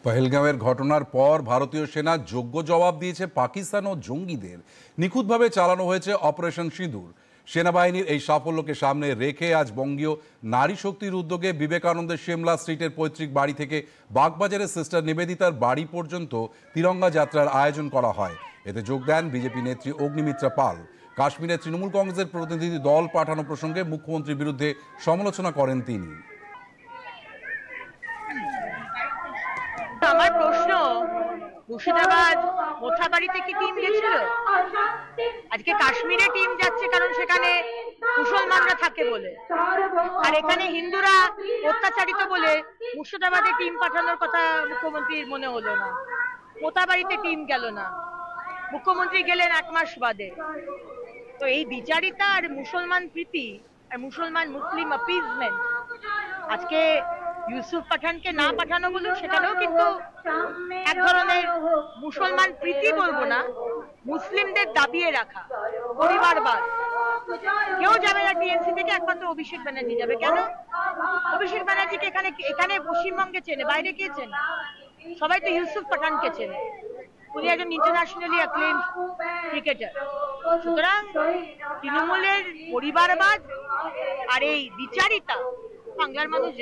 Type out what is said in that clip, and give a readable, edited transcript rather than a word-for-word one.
পহেলগাঁওয়ের ঘটনার পর ভারতীয় সেনা যোগ্য জবাব দিয়েছে পাকিস্তান ও জঙ্গিদের। নিখুঁতভাবে চালানো হয়েছে অপারেশন সিঁদুর। সেনাবাহিনীর এই সাফল্যকে সামনে রেখে আজ বঙ্গীয় নারী শক্তির উদ্যোগে বিবেকানন্দের সিমলা স্ট্রিটের পৈতৃক বাড়ি থেকে বাগবাজারের সিস্টার নিবেদিতার বাড়ি পর্যন্ত তিরঙ্গা যাত্রার আয়োজন করা হয়। এতে যোগ দেন বিজেপি নেত্রী অগ্নিমিত্রা পাল। কাশ্মীরে তৃণমূল কংগ্রেসের প্রতিনিধি দল পাঠানো প্রসঙ্গে মুখ্যমন্ত্রীর বিরুদ্ধে সমালোচনা করেন তিনি। আমার প্রশ্ন, মুর্শিদাবাদ মোথাবাড়িতে কি টিম গেছিল? আজকে কাশ্মীরে টিম যাচ্ছে কারণ সেখানে মুসলমানরা থাকে বলে, আর এখানে হিন্দুরা অত্যাচারিত বলে মুর্শিদাবাদে টিম পাঠানোর কথা মুখ্যমন্ত্রীর মনে হলো না। মোথাবাড়িতে টিম গেল না, মুখ্যমন্ত্রী গেলেন 1 মাস বাদে। তো এই বিচারিতা আর মুসলমান প্রীতি আর মুসলিম অ্যাপিজমেন্ট, আজকে ইউসুফ পাঠানকে না পাঠানো বলুন, সেখানেও কিন্তু এক ধরনের মুসলমান প্রীতি বলবো না, মুসলিমদের দাবিয়ে রাখা, পরিবারবাদ। কেউ যাবে না টিএমসি থেকে, একমাত্র অভিষেক ব্যানার্জি যাবে। কেন? অভিষেক ব্যানার্জিকে এখানে পশ্চিমবঙ্গে চেনে, বাইরে কে চেনে? সবাই তো ইউসুফ পাঠানকে চেনে। উনি একজন ইন্টারন্যাশনালি অ্যাক্লেমড ক্রিকেটার। সুতরাং তৃণমূলের পরিবারবাদ আর এই বিচারিতা বাংলার মানুষ